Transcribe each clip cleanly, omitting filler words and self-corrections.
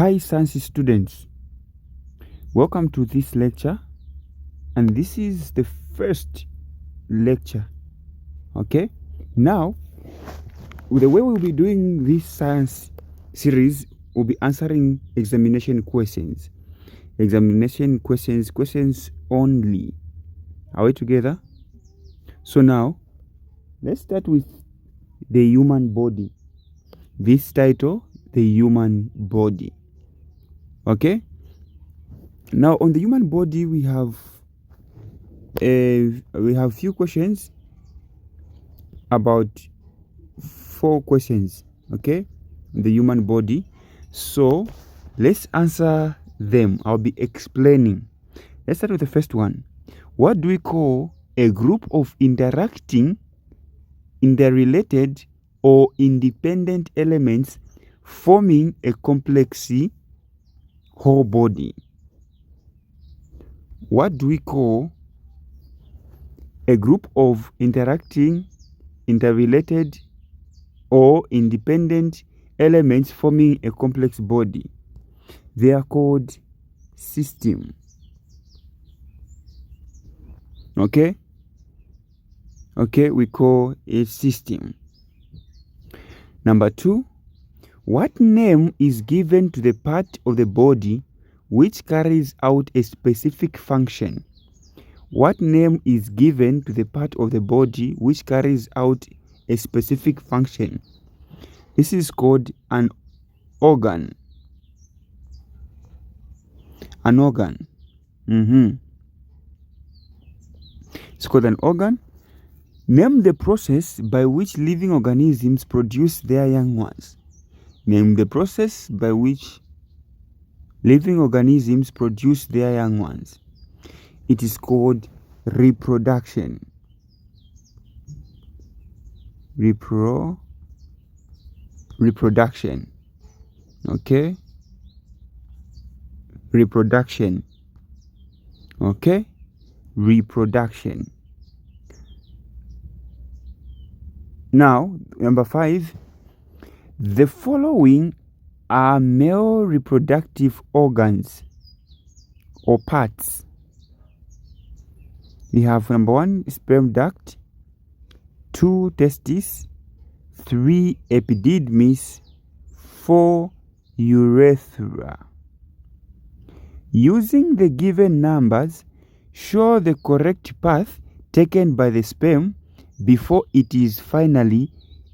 Hi science students, welcome to this lecture, and this is the first lecture. Okay, now the way we'll be doing this science series, we'll be answering examination questions only. Are we together? So now let's start with the human body. This title, the human body. Okay, now on the human body we have few questions, about 4 questions, okay, the human body. So let's answer them. I'll be explaining. Let's start with the first one. What do we call a group of interacting, interrelated, or independent elements forming a complex whole body? What do we call a group of interacting, interrelated, or independent elements forming a complex body? They are called system. Okay, we call it system. Number 2, what name is given to the part of the body which carries out a specific function? What name is given to the part of the body which carries out a specific function? This is called an organ. An organ. It's called an organ. Name the process by which living organisms produce their young ones. Name the process by which living organisms produce their young ones. It is called reproduction. Reproduction. Okay? Reproduction. Okay? Reproduction. Now, number 5. The following are male reproductive organs or parts. We have number 1, sperm duct, 2, testes, 3, epididymis, 4, urethra. Using the given numbers, show the correct path taken by the sperm before it is finally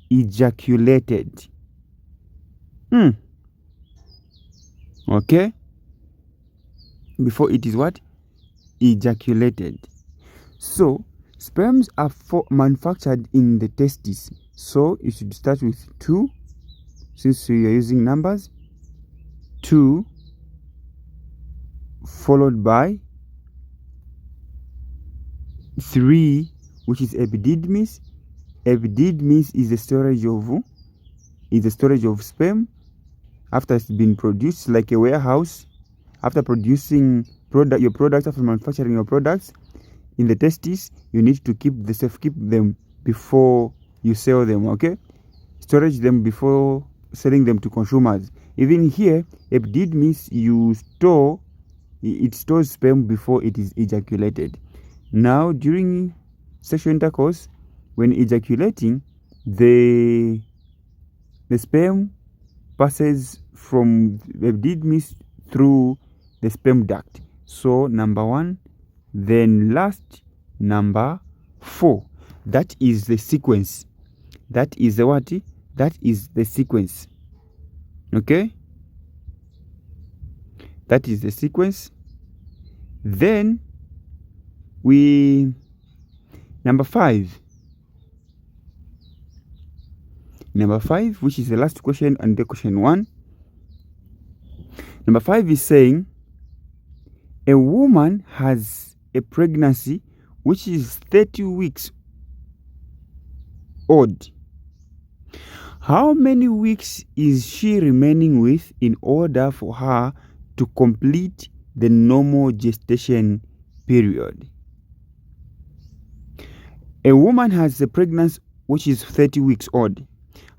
ejaculated. Okay? Before it is what? Ejaculated. So, sperms are manufactured in the testes. So, you should start with 2, since you are using numbers. 2, followed by 3, which is epididymis. Epididymis is the storage of sperm after it's been produced, like a warehouse. After producing your products, after manufacturing your products in the testes, you need to keep them before you sell them. Okay, storage them before selling them to consumers. Even here, epididymis, it stores sperm before it is ejaculated. Now, during sexual intercourse, when ejaculating, the sperm passes from the epididymis through the sperm duct. So, number 1, then last, number 4. That is the sequence. That is the what? That is the sequence. Okay? That is the sequence. Then number 5, which is the last question and the question 1. Number 5 is saying a woman has a pregnancy which is 30 weeks old. How many weeks is she remaining with in order for her to complete the normal gestation period? A woman has a pregnancy which is 30 weeks old.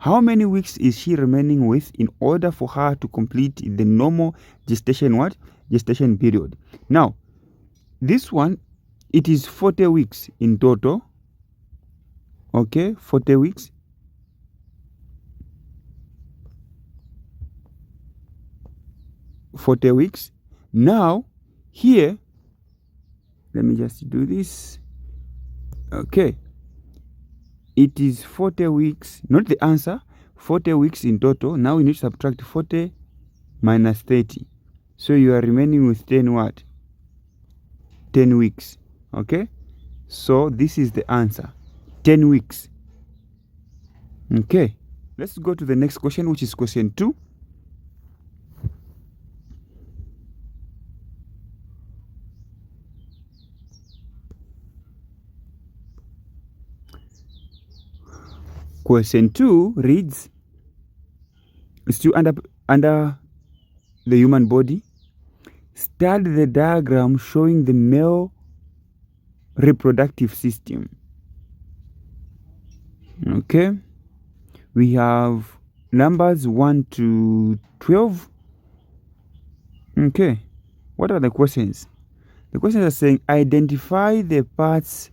How many weeks is she remaining with in order for her to complete the normal gestation gestation period? Now, this one, it is 40 weeks in total. Okay, 40 weeks. Now, here, let me just do this. Okay. It is 40 weeks, not the answer, 40 weeks in total. Now we need to subtract 40 minus 30. So you are remaining with 10 what? 10 weeks. Okay? So this is the answer. 10 weeks. Okay. Let's go to the next question, which is question 2. Question 2 reads, still under the human body, study the diagram showing the male reproductive system. Okay, we have numbers 1 to 12. Okay, what are the questions? The questions are saying identify the parts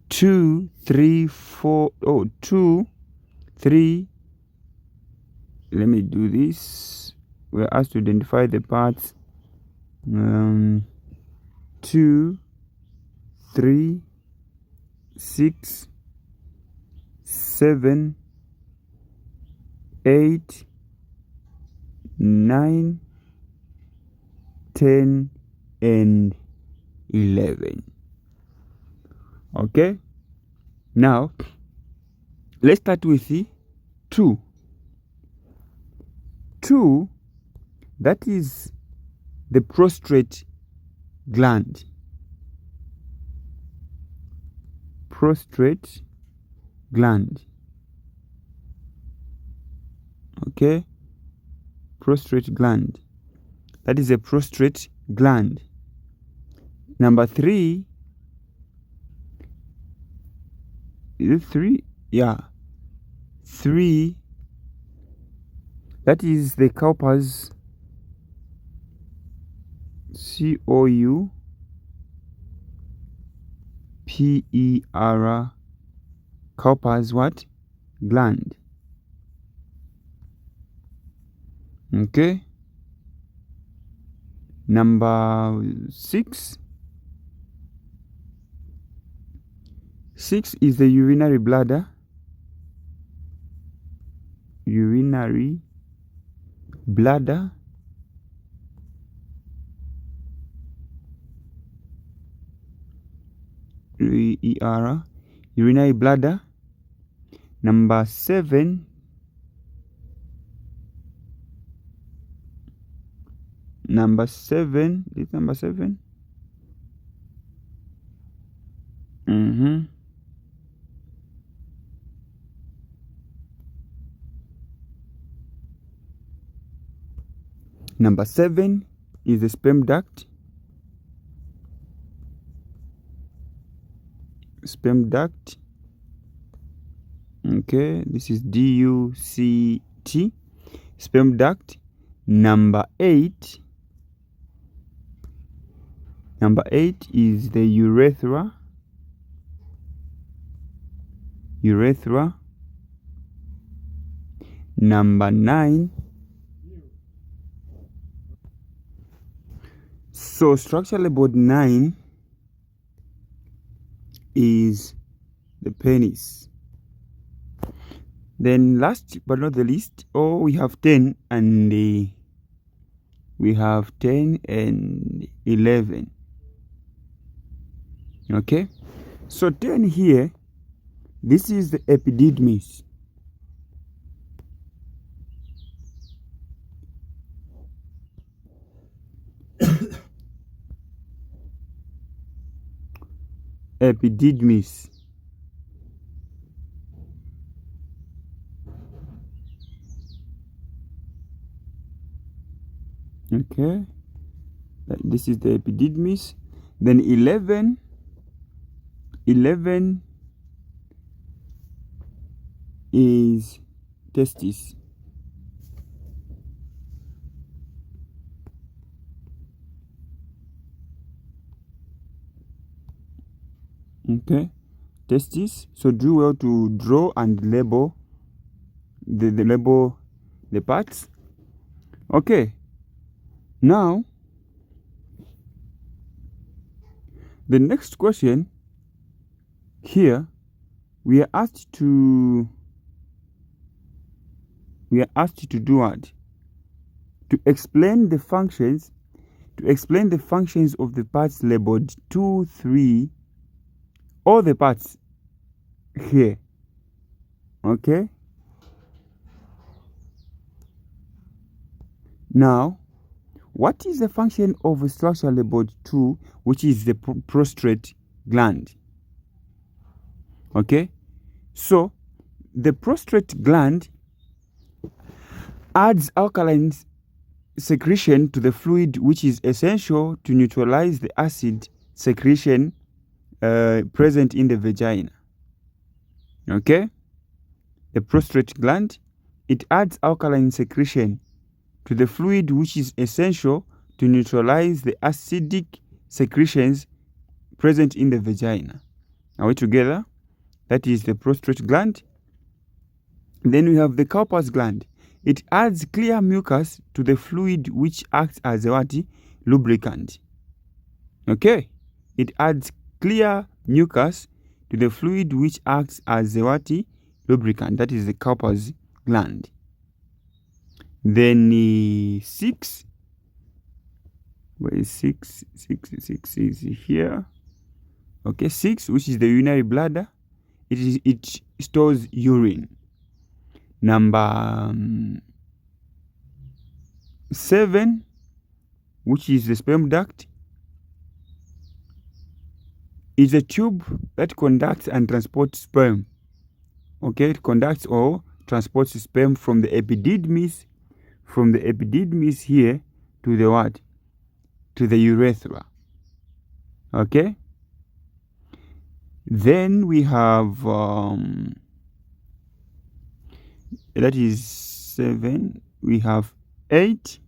2, 3, 4, 2, 3. Let me do this. We're asked to identify the parts 2, 3, 6, 7, 8, 9, 10, and 11. Okay, now let's start with the 2. 2, that is the prostate gland. Prostate gland. Okay, prostate gland. That is a prostate gland. Number 3. Is it 3? Yeah. 3. That is the Cowper's. Cowper. Cowper's what? Gland. Okay. Number 6. 6 is the urinary bladder. Urinary bladder. Urinary bladder. Number 7. Number 7. Is number 7? Number 7 is the sperm duct. Sperm duct. Okay, this is DUCT. Sperm duct. Number 8. Number 8 is the urethra. Urethra. Number 9. So structurally about 9 is the penis. Then last but not the least, we have 10 and we have 10 and 11. Okay, so 10 here, this is the epididymis. Epididymis. Okay, this is the epididymis. Then 11 is testes. Okay, testes. So do well to draw and label the parts. Okay, now the next question here, we are asked to do what? To explain the functions of the parts labeled 2, 3, all the parts here. Okay, now what is the function of a structure labeled 2, which is the prostate gland? Okay, so the prostate gland adds alkaline secretion to the fluid, which is essential to neutralize the acid secretion present in the vagina. Okay, the prostate gland, it adds alkaline secretion to the fluid, which is essential to neutralize the acidic secretions present in the vagina. Are we together? That is the prostate gland. Then we have the Cowper's gland. It adds clear mucus to the fluid, which acts as a what? Lubricant. Okay, it adds clear mucus to the fluid, which acts as a what? Lubricant. That is the Cowper's gland. Then 6. Where is 6? 6 is here. Okay, 6, which is the urinary bladder. It stores urine. Number 7, which is the sperm duct, is a tube that conducts and transports sperm. Okay, it conducts or transports sperm from the epididymis here to the what? To the urethra. Okay. Then we have that is 7. We have 8.